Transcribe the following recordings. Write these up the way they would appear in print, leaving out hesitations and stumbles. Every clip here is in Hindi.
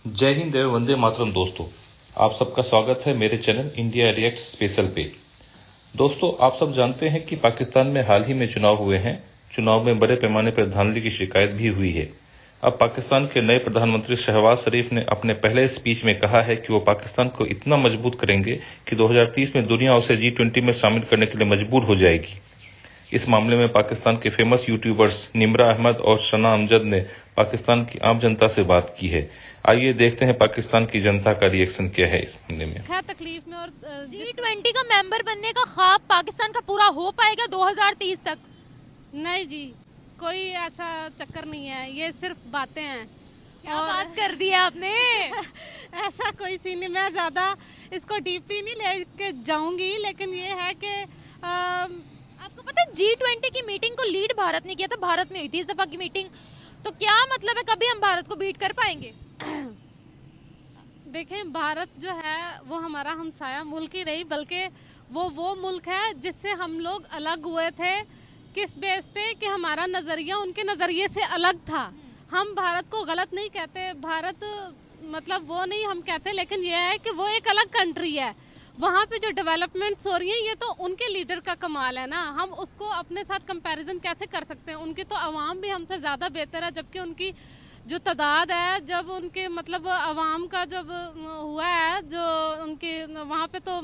जय हिंद एवं वंदे मातरम दोस्तों, आप सबका स्वागत है मेरे चैनल इंडिया रिएक्ट स्पेशल पे। दोस्तों, आप सब जानते हैं कि पाकिस्तान में हाल ही में चुनाव हुए हैं। चुनाव में बड़े पैमाने पर धांधली की शिकायत भी हुई है। अब पाकिस्तान के नए प्रधानमंत्री शहबाज शरीफ ने अपने पहले स्पीच में कहा है कि वो पाकिस्तान को इतना मजबूत करेंगे कि 2030 में दुनिया उसे G20 में शामिल करने के लिए मजबूर हो जाएगी। इस मामले में पाकिस्तान के फेमस यूट्यूबर्स निम्रा अहमद और शना अमजद ने पाकिस्तान की आम जनता से बात की है। आइए देखते हैं पाकिस्तान की जनता का रिएक्शन क्या है इस मामले में। है तकलीफ में और G20 का मेंबर बनने का ख्वाब पाकिस्तान का पूरा हो पाएगा 2030 तक? नहीं जी, कोई ऐसा चक्कर नहीं है, ये सिर्फ बातें हैं। क्या बात कर दी है आपने। ऐसा कोई सीन नहीं, मैं ज़्यादा इसको डीपली नहीं लेके जाऊंगी, लेकिन ये है कि आपको पता है G20 की मीटिंग को लीड भारत ने किया था, भारत में हुई थी इस दफा की मीटिंग। तो क्या मतलब है, कभी हम भारत को बीट कर पाएंगे? देखें, भारत जो है वो हमारा हमसाया मुल्क ही नहीं, बल्कि वो मुल्क है जिससे हम लोग अलग हुए थे। किस बेस पे कि हमारा नज़रिया उनके नज़रिए से अलग था। हम भारत को गलत नहीं कहते, भारत मतलब वो नहीं हम कहते, लेकिन ये है कि वो एक अलग कंट्री है। वहाँ पे जो डेवलपमेंट्स हो रही हैं ये तो उनके लीडर का कमाल है ना, हम उसको अपने साथ कंपैरिजन कैसे कर सकते हैं। उनकी तो आवाम भी हमसे ज़्यादा बेहतर है, जबकि उनकी जो तादाद है, जब उनके मतलब आवाम का जब हुआ है, जो उनके वहाँ पे तो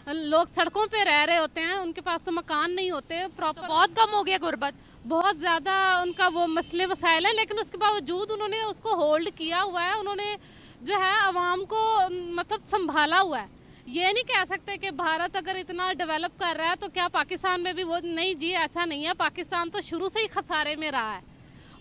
लोग सड़कों पे रह रहे होते हैं, उनके पास तो मकान नहीं होते प्रॉपर। तो बहुत कम हो गया गुर्बत। बहुत ज़्यादा उनका वो मसले वसाइल है, लेकिन उसके बावजूद उन्होंने उसको होल्ड किया हुआ है। उन्होंने जो है आवाम को मतलब संभाला हुआ है। ये नहीं कह सकते कि भारत अगर इतना डेवलप कर रहा है तो क्या पाकिस्तान में भी वो नहीं जी, ऐसा नहीं है। पाकिस्तान तो शुरू से ही खसारे में रहा है।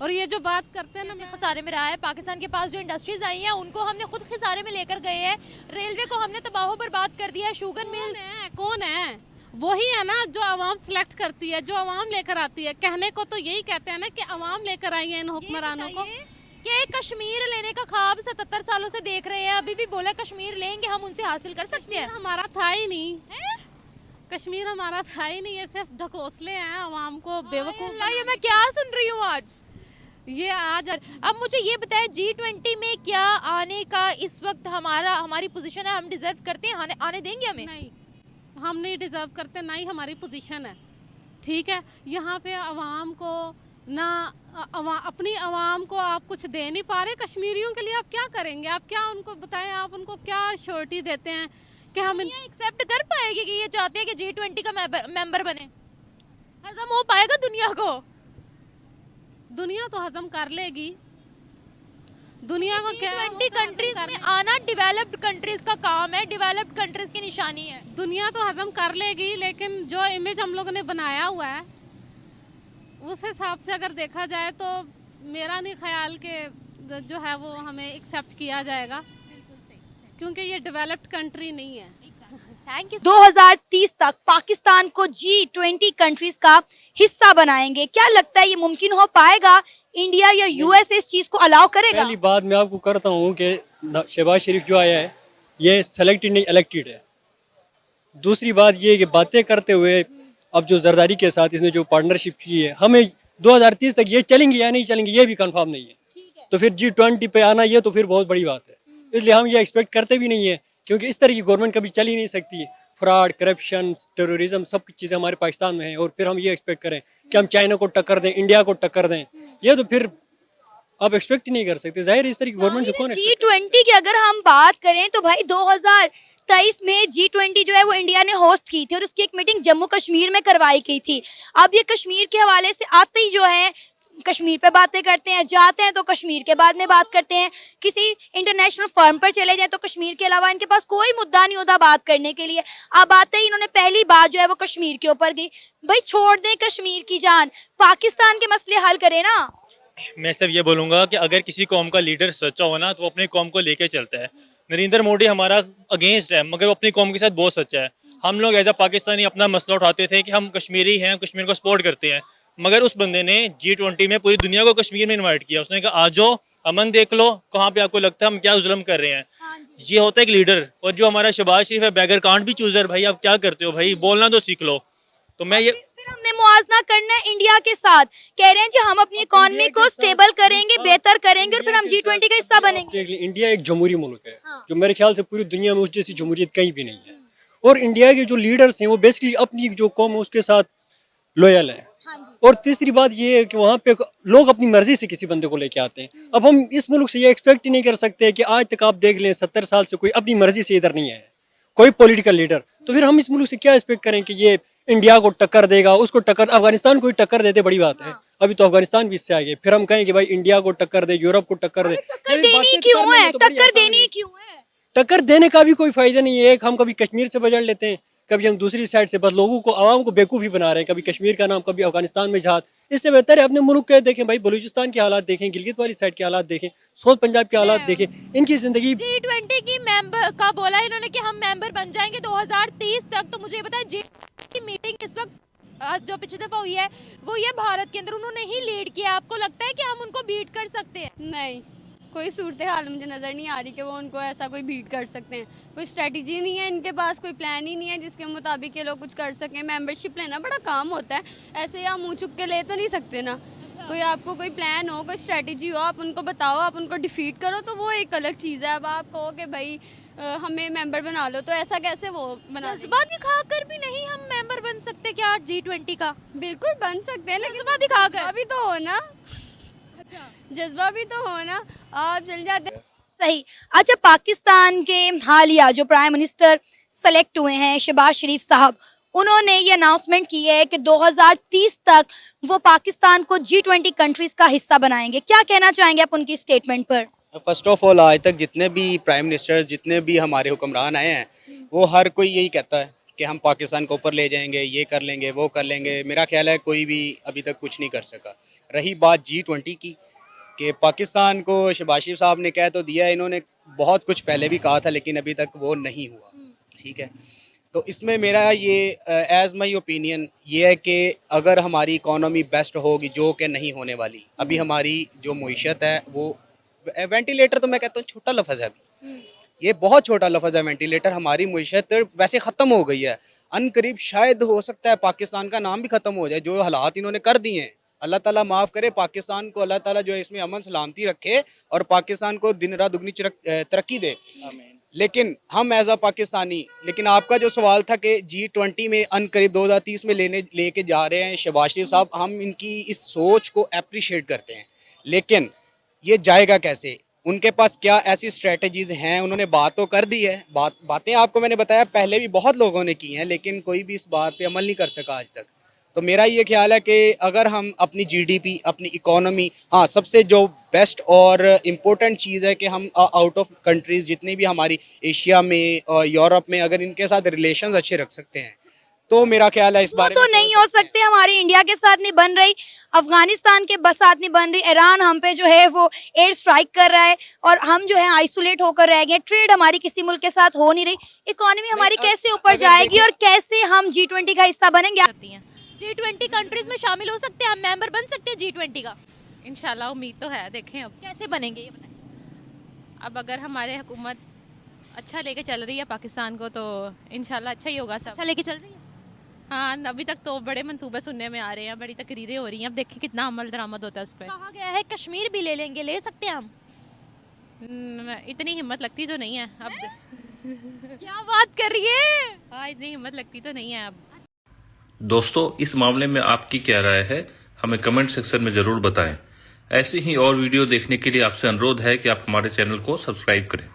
और ये जो बात करते हैं ना, खसारे में रहा है। पाकिस्तान के पास जो इंडस्ट्रीज आई हैं उनको हमने खुद खसारे में लेकर गए हैं। रेलवे को हमने तबाह बर्बाद कर दिया है। शुगर मिल कौन है? वही है ना जो आवाम सिलेक्ट करती है, जो आवाम लेकर आती है। कहने को तो यही कहते हैं ना कि आवाम लेकर आई है इन हुक्मरानों को। ये कश्मीर लेने का ख्वाब 77 सालों से देख रहे हैं, अभी भी बोला कश्मीर लेंगे, हम उनसे हासिल कर सकते हैं। हमारा था ही नहीं कश्मीर, हमारा था ही नहीं। ये सिर्फ ढकोसले हैं आवाम को बेवकूफ। ये मैं क्या सुन रही हूँ आज। ये आज अब मुझे ये बताएं, G20 में क्या आने का इस वक्त हमारी पोजीशन है? हम डिजर्व करते हैं? आने देंगे हमें? नहीं, हम नहीं डिजर्व करते, ना ही हमारी पोजीशन है। ठीक है, यहाँ पे आवाम को ना अपनी आवाम को आप कुछ दे नहीं पा रहे। कश्मीरियों के लिए आप क्या करेंगे? आप क्या उनको बताएं, आप उनको क्या श्योरिटी देते हैं कि हम एक्सेप्ट कर पाएगी कि ये चाहते हैं कि G20 का मेंबर बने? हजम हो पाएगा दुनिया को? दुनिया तो हजम कर लेगी। दुनिया को क्या, G20 कंट्रीज में आना डेवलप्ड कंट्रीज का काम है, डेवलप्ड कंट्रीज की निशानी है। दुनिया तो हजम कर लेगी, लेकिन जो इमेज हम लोगों ने बनाया हुआ है उस हिसाब से अगर देखा जाए तो मेरा नहीं ख्याल कि जो है वो हमें एक्सेप्ट किया जाएगा। बिल्कुल सही, क्योंकि ये डेवलप्ड कंट्री नहीं है। Thank you. 2030 तक पाकिस्तान को G20 कंट्रीज का हिस्सा बनाएंगे। क्या लगता है ये मुमकिन हो पाएगा? इंडिया या यूएस इस चीज को अलाउ करेगा? पहली बात मैं आपको करता हूँ कि शहबाज शरीफ जो आया है ये सेलेक्टेड नहीं इलेक्टेड है। दूसरी बात ये कि बातें करते हुए अब जो जरदारी के साथ इसने जो पार्टनरशिप की है, हमें 2030 तक ये चलेंगी या नहीं चलेंगी ये भी कंफर्म नहीं है। तो फिर G20 पे आना ये तो फिर बहुत बड़ी बात है। इसलिए हम ये एक्सपेक्ट करते भी नहीं है, क्योंकि इस तरह की गवर्नमेंट कभी चल ही नहीं सकती। फ्रॉड, करप्शन, टेररिज्म सब कुछ चीज़ें हमारे पाकिस्तान में हैं, और फिर हम ये एक्सपेक्ट करें कि हम चाइना को टक्कर दें, इंडिया को टक्कर दें, ये तो फिर आप एक्सपेक्ट ही नहीं कर सकते। जाहिर इस तरह की गवर्नमेंट से कौन G20 की अगर हम बात करें तो भाई 2023 में G20 जो है वो इंडिया ने होस्ट की थी, और उसकी एक मीटिंग जम्मू कश्मीर में करवाई गई थी। अब ये कश्मीर के हवाले से आते ही जो है कश्मीर पे बातें करते हैं, जाते हैं तो कश्मीर के बाद में बात करते हैं। किसी इंटरनेशनल फर्म पर चले जाए तो कश्मीर के अलावा इनके पास कोई मुद्दा नहीं होता बात करने के लिए। अब आते ही इन्होंने पहली बात जो है वो कश्मीर के ऊपर की। भाई छोड़ दें कश्मीर की जान, पाकिस्तान के मसले हल करें ना। मैं सिर्फ ये बोलूँगा कि अगर किसी कौम का लीडर सच्चा हो ना तो वो अपनी कौम को लेके चलता है। नरेंद्र मोदी हमारा अगेंस्ट है, मगर वो अपनी कौम के साथ बहुत सच्चा है। हम लोग एज अ पाकिस्तानी अपना मसला उठाते थे कि हम कश्मीरी हैं, कश्मीर को सपोर्ट करते हैं, मगर उस बंदे ने G20 में पूरी दुनिया को कश्मीर में इन्वाइट किया। उसने कहा आ जाओ, अमन देख लो, कहाँ पे आपको लगता है हम क्या जुल्म कर रहे हैं। ये होता है एक लीडर। और जो हमारा शहबाज शरीफ है, बैगर कांट भी चूजर। भाई आप क्या करते हो भाई, बोलना तो सीख लो। तो मैं ये फिर हमने मुआवजा करना है इंडिया के साथ, कह रहे हैं जी हम अपनी इकोनॉमी को स्टेबल करेंगे, बेहतर करेंगे और फिर हम G20 का हिस्सा बनेंगे। इंडिया एक जमहूरी मुल्क है, हाँ। जो मेरे ख्याल से पूरी दुनिया में उस जैसी जमहूरियत कहीं भी नहीं है। और इंडिया के जो लीडर्स हैं वो बेसिकली अपनी जो कौम है उसके साथ लॉयल है। और तीसरी बात ये है कि वहाँ पे लोग अपनी मर्जी से किसी बंदे को लेके आते हैं। अब हम इस मुल्क से ये एक्सपेक्ट ही नहीं कर सकते कि आज तक आप देख लें 70 साल से कोई अपनी मर्जी से इधर नहीं है, कोई पॉलिटिकल लीडर। तो फिर हम इस मुल्क से क्या एक्सपेक्ट करें कि ये इंडिया को टक्कर देगा, उसको टक्कर, अफगानिस्तान को टक्कर देते बड़ी बात है। अभी तो अफगानिस्तान भी इससे आगे, फिर हम कहें कि भाई इंडिया को टक्कर दे, यूरोप को टक्कर दे। टक्कर देनी क्यों है, टक्कर देनी क्यों है? टक्कर देने का भी कोई फायदा नहीं है। एक हम कभी कश्मीर से बजड़ लेते हैं, कभी हम दूसरी साइड से, बस लोगों को, आवाम को बेवकूफ़ी बना रहे हैं। कभी कश्मीर का नाम, कभी अफगानिस्तान में जहाज। इससे बेहतर है अपने मुल्क के देखें भाई, बलूचिस्तान के हालात देखें, गिलगित वाली साइड के हालात देखें, साउथ पंजाब के हालात देखें, इनकी जिंदगी। G20 की मेंबर का बोला इन्होंने कि हम मेंबर बन जाएंगे 2030 तक। तो मुझे बताया G20 की मीटिंग इस वक्त जो पिछली दफा हुई है वो ये भारत के अंदर उन्होंने ही लीड किया। आपको लगता है कि हम उनको बीट कर सकते हैं? नहीं, कोई सूरत हाल मुझे नज़र नहीं आ रही कि वो उनको ऐसा कोई बीट कर सकते हैं। कोई स्ट्रेटजी नहीं है इनके पास, कोई प्लान ही नहीं है जिसके मुताबिक ये लोग कुछ कर सकें। मेंबरशिप लेना बड़ा काम होता है, ऐसे ही आप मुँह चुक के ले तो नहीं सकते ना। कोई आपको कोई प्लान हो, कोई स्ट्रेटजी हो, आप उनको बताओ, आप उनको डिफीट करो, तो वो एक अलग चीज़ है। अब आप कहो कि भाई हमें मेंबर बना लो, तो ऐसा कैसे वो बना? जज्बा दिखाकर भी नहीं हम मेंबर बन सकते क्या G20 का? बिल्कुल बन सकते हैं, लेकिन जज्बा दिखाकर। जज्बा भी तो हो ना। जज्बा भी तो हो ना, आप चल जाते। सही। अच्छा, पाकिस्तान के हालिया जो प्राइम मिनिस्टर सेलेक्ट हुए हैं शहबाज शरीफ साहब, उन्होंने ये अनाउंसमेंट की है कि 2030 तक वो पाकिस्तान को G20 कंट्रीज का हिस्सा बनाएंगे। क्या कहना चाहेंगे आप उनकी स्टेटमेंट पर? फर्स्ट ऑफ ऑल, आज तक जितने भी प्राइम मिनिस्टर्स, जितने भी हमारे हुक्मरान आए हैं, वो हर कोई यही कहता है कि हम पाकिस्तान को ऊपर ले जाएंगे, ये कर लेंगे, वो कर लेंगे। मेरा ख्याल है कोई भी अभी तक कुछ नहीं कर सका। रही बात G20 की, कि पाकिस्तान को शहबाज शरीफ साहब ने कह तो दिया, इन्होंने बहुत कुछ पहले भी कहा था, लेकिन अभी तक वो नहीं हुआ। ठीक है, तो इसमें मेरा ये एज़ माई ओपिनियन ये है कि अगर हमारी इकोनॉमी बेस्ट होगी, जो कि नहीं होने वाली, अभी हमारी जो मईशत है वो, वेंटिलेटर तो मैं कहता हूँ छोटा लफ्ज़ है, अभी ये बहुत छोटा लफ्ज़ है वेंटिलेटर। हमारी मईशत वैसे ख़त्म हो गई है, अनकरीब शायद हो सकता है पाकिस्तान का नाम भी ख़त्म हो जाए। जो हालात इन्होंने कर दिए हैं, अल्लाह ताला माफ़ करे, पाकिस्तान को अल्लाह ताला जो है इसमें अमन सलामती रखे और पाकिस्तान को दिन रात दुगनी तरक्की दे। लेकिन हम एज अ पाकिस्तानी, लेकिन आपका जो सवाल था कि G20 में अनकरीब 2030 में लेके जा रहे हैं शहबाज शरीफ साहब, हम इनकी इस सोच को अप्रिशिएट करते हैं, लेकिन ये जाएगा कैसे? उनके पास क्या ऐसी स्ट्रेटजीज हैं? उन्होंने बात तो कर दी है, बातें आपको मैंने बताया पहले भी बहुत लोगों ने की हैं, लेकिन कोई भी इस बात पे अमल नहीं कर सका आज तक। तो मेरा ये ख्याल है कि अगर हम अपनी GDP, अपनी इकोनॉमी, हाँ सबसे जो बेस्ट और इम्पोर्टेंट चीज़ है कि हम आउट ऑफ कंट्रीज़ जितनी भी हमारी एशिया में और यूरोप में, अगर इनके साथ रिलेशंस अच्छे रख सकते हैं, तो मेरा ख्याल है इस बारे में तो नहीं हो सकते। हमारी इंडिया के साथ नहीं बन रही, अफगानिस्तान के साथ नहीं बन रही, ईरान हम पे जो है वो एयर स्ट्राइक कर रहा है और हम जो है आइसोलेट होकर रह गए। ट्रेड हमारी किसी मुल्क के साथ हो नहीं रही, इकोनॉमी हमारी कैसे ऊपर जाएगी और कैसे हम G20 का हिस्सा बनेंगे? G20 कंट्रीज में शामिल हो सकते हैं, हम मेंबर बन सकते हैं G20 का? इंशाल्लाह उम्मीद तो है, देखें अब कैसे बनेंगे ये बताएं। अब अगर हमारे हुकूमत अच्छा लेके चल रही है पाकिस्तान को, तो इंशाल्लाह अच्छा ही होगा सब। अच्छा लेके चल रही है? हाँ, अभी तक तो बड़े मंसूबे सुनने में आ रहे हैं, बड़ी तकरीरें हो रही हैं। अब देखिए कितना अमल दरामद होता है उस पर। कहा गया है कश्मीर भी ले लेंगे, ले सकते हैं हम? इतनी हिम्मत लगती तो नहीं है अब। क्या बात कर रही है? हाँ, इतनी हिम्मत लगती तो नहीं है अब। दोस्तों, इस मामले में आपकी क्या राय है, हमें कमेंट सेक्शन में जरूर बताएं। ऐसी ही और वीडियो देखने के लिए आपसे अनुरोध है कि आप हमारे चैनल को सब्सक्राइब करें।